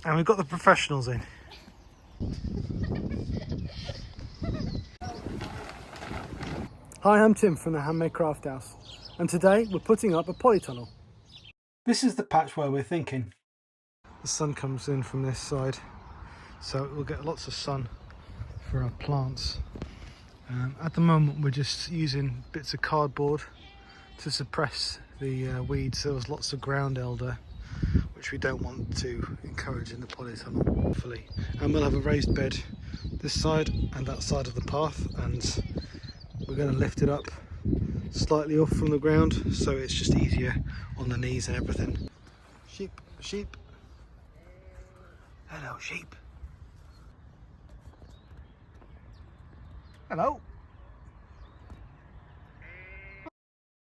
And we've got the professionals in. Hi, I'm Tim from the Handmade Craft House, and today we're putting up a polytunnel. This is the patch where we're thinking. The sun comes in from this side, so we'll get lots of sun for our plants. At the moment we're just using bits of cardboard to suppress the weeds. There was lots of ground elder, which we don't want to encourage in the polytunnel, hopefully. And we'll have a raised bed this side and that side of the path, and we're going to lift it up slightly off from the ground so it's just easier on the knees and everything. Sheep, sheep. Hello, sheep. Hello.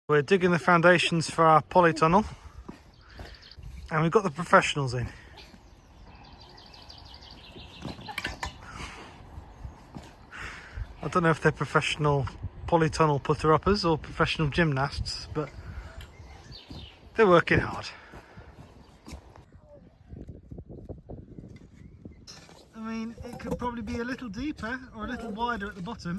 We're digging the foundations for our polytunnel, and we've got the professionals in. I don't know if they're professional polytunnel putter-uppers or professional gymnasts, but they're working hard. I mean, it could probably be a little deeper or a little wider at the bottom.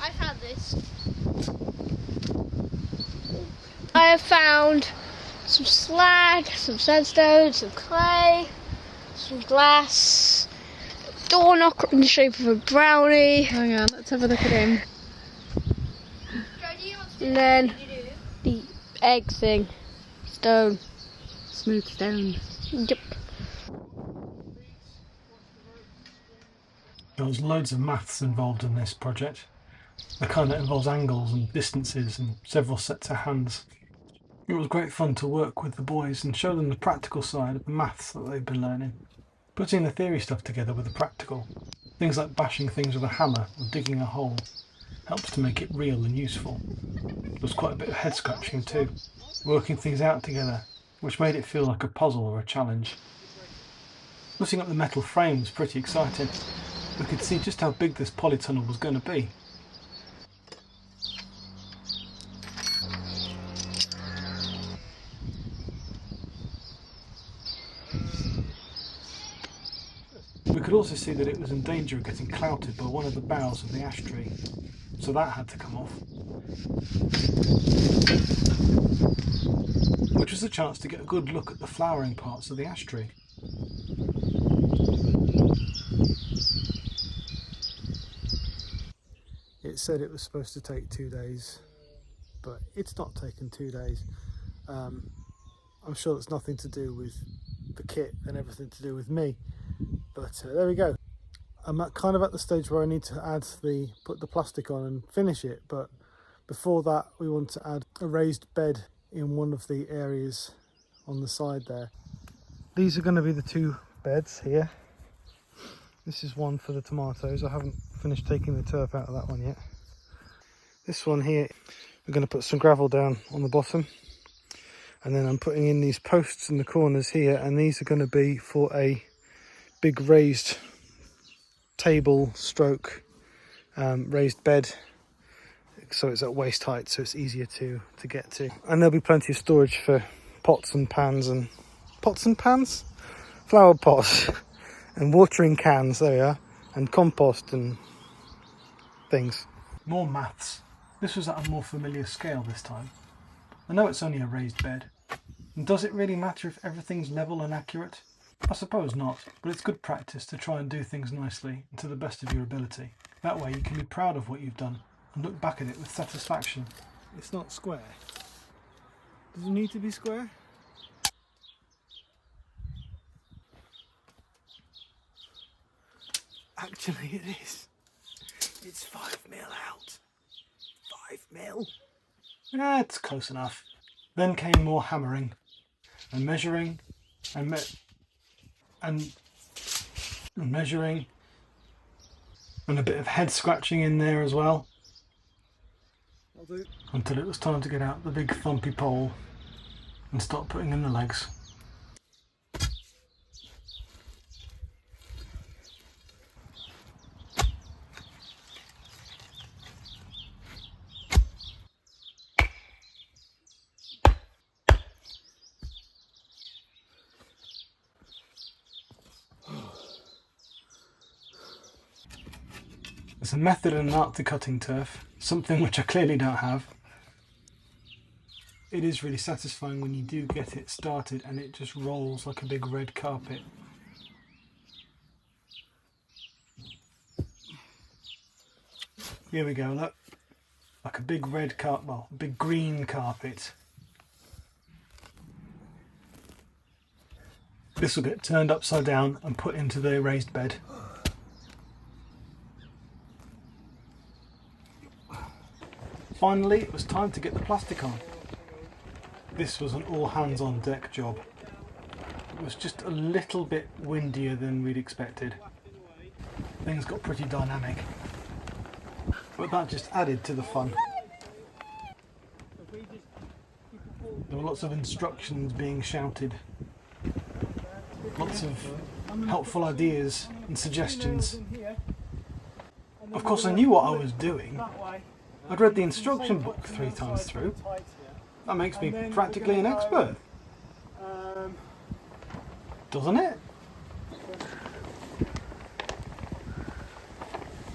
I found this. I have found some slag, some sandstone, some clay, some glass, a door knocker in the shape of a brownie. Hang on, let's have a look at him. And then the egg thing. Stone. Smooth stone. Yep. There was loads of maths involved in this project. The kind that involves angles and distances and several sets of hands. It was great fun to work with the boys and show them the practical side of the maths that they've been learning. Putting the theory stuff together with the practical, things like bashing things with a hammer or digging a hole, helps to make it real and useful. There was quite a bit of head scratching too, working things out together, which made it feel like a puzzle or a challenge. Putting up the metal frame was pretty exciting. We could see just how big this polytunnel was going to be. We could also see that it was in danger of getting clouted by one of the boughs of the ash tree, so that had to come off. Which was a chance to get a good look at the flowering parts of the ash tree. It said it was supposed to take 2 days, but it's not taken 2 days. I'm sure it's nothing to do with the kit and everything to do with me, but there we go. I'm kind of at the stage where I need to put the plastic on and finish it, but before that we want to add a raised bed in one of the areas on the side there. These are going to be the two beds here. This is one for the tomatoes. I haven't finished taking the turf out of that one yet. This one here, we're going to put some gravel down on the bottom, and then I'm putting in these posts in the corners here, and these are going to be for a big raised table stroke raised bed, so it's at waist height, so it's easier to get to. And there'll be plenty of storage for pots and pans, flower pots and watering cans, there we are, and compost and things. More maths. This was at a more familiar scale this time. I know it's only a raised bed, and does it really matter if everything's level and accurate? I suppose not, but it's good practice to try and do things nicely and to the best of your ability. That way you can be proud of what you've done and look back at it with satisfaction. It's not square. Does it need to be square? Actually it is. It's 5mm out. 5mm. It's close enough. Then came more hammering and measuring and measuring, and a bit of head scratching in there as well. until it was time to get out the big thumpy pole and start putting in the legs. There's a method and an art to cutting turf, something which I clearly don't have. It is really satisfying when you do get it started and it just rolls like a big red carpet. Here we go, look. Like a big red carpet, well, a big green carpet. This will get turned upside down and put into the raised bed. Finally, it was time to get the plastic on. This was an all hands on deck job. It was just a little bit windier than we'd expected. Things got pretty dynamic, but that just added to the fun. There were lots of instructions being shouted, lots of helpful ideas and suggestions. Of course, I knew what I was doing. I'd read the instruction book 3 times through. That makes me practically an expert. Doesn't it?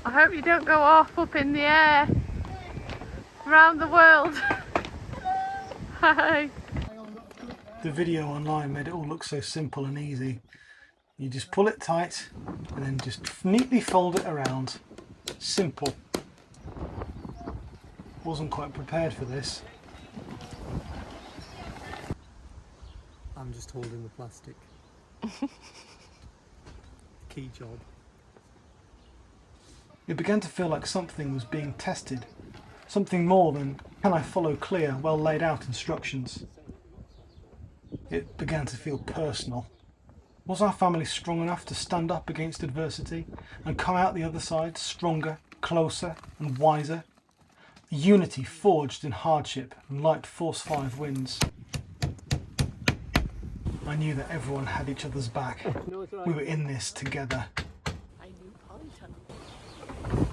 I hope you don't go off up in the air around the world. Hi. The video online made it all look so simple and easy. You just pull it tight and then just neatly fold it around. Simple. Wasn't quite prepared for this. I'm just holding the plastic. Key job. It began to feel like something was being tested. Something more than, can I follow clear, well laid out instructions? It began to feel personal. Was our family strong enough to stand up against adversity and come out the other side stronger, closer and wiser? Unity forged in hardship and light force 5 winds. I knew that everyone had each other's back. We were in this together. I knew Polytunnel.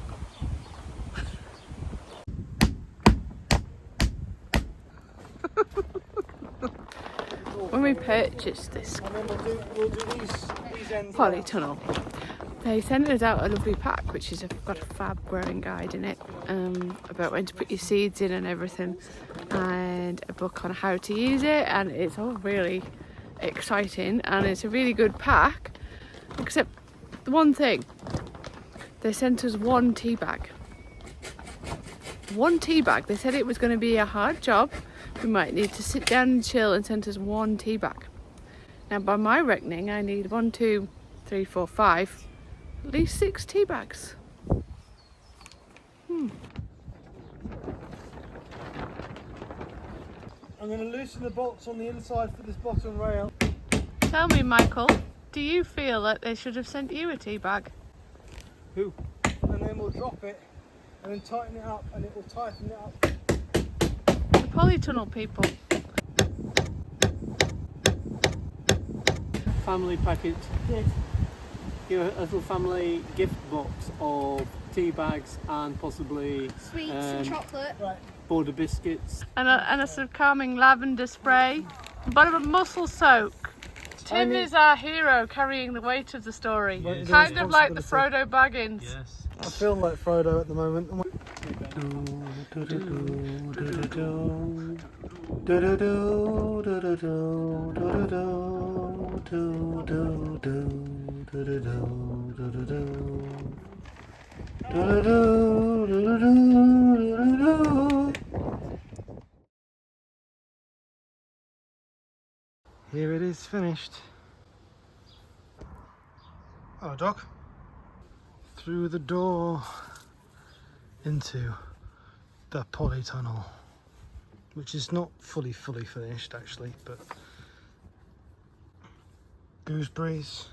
When we purchased this Polytunnel, they sent us out a lovely pack which has got a fab growing guide in it, about when to put your seeds in and everything, and a book on how to use it, and it's all really exciting and it's a really good pack, except the one thing, they sent us one tea bag. They said it was going to be a hard job, we might need to sit down and chill, and sent us one tea bag. Now by my reckoning I need 1, 2, 3, 4, 5, at least 6 tea bags. I'm going to loosen the bolts on the inside for this bottom rail. Tell me, Michael, do you feel that they should have sent you a tea bag? Who? And then we'll drop it and then tighten it up, and it will tighten it up. The Polytunnel people. Family package. Yes. Here, a little family gift box of tea bags and possibly Sweets and chocolate. Right. border biscuits. And a sort of calming lavender spray. A bottle of muscle soak. Tim is our hero, carrying the weight of the story. Yes. Kind of like the Frodo Baggins. Yes. I feel like Frodo at the moment. Here it is, finished. Hello, Doc. Through the door into the Polytunnel, which is not fully finished actually, but gooseberries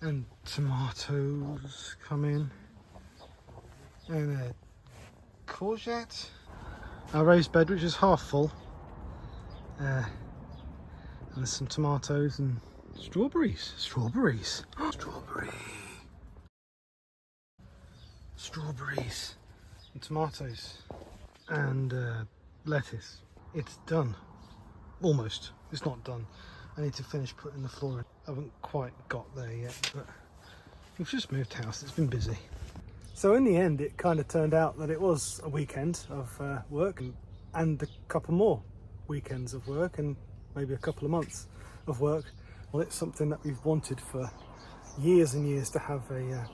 and tomatoes come in, and a courgette our raised bed, which is half full. And there's some tomatoes and strawberries. Strawberries. Strawberries. And tomatoes. And lettuce. It's done. Almost. It's not done. I need to finish putting the floor in. I haven't quite got there yet, but we've just moved house. It's been busy. So in the end, it kind of turned out that it was a weekend of work and a couple more weekends of work and maybe a couple of months of work. Well, it's something that we've wanted for years and years, to have a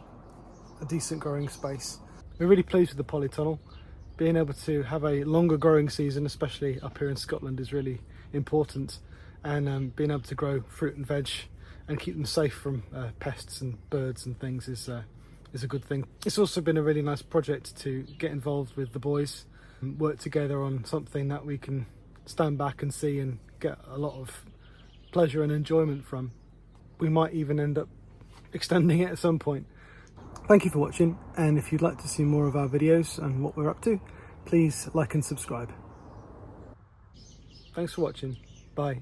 decent growing space. We're really pleased with the Polytunnel. Being able to have a longer growing season, especially up here in Scotland, is really important. And being able to grow fruit and veg and keep them safe from pests and birds and things is a good thing. It's also been a really nice project to get involved with the boys and work together on something that we can stand back and see and get a lot of pleasure and enjoyment from. We might even end up extending it at some point. Thank you for watching, and if you'd like to see more of our videos and what we're up to, please like and subscribe. Thanks for watching. Bye.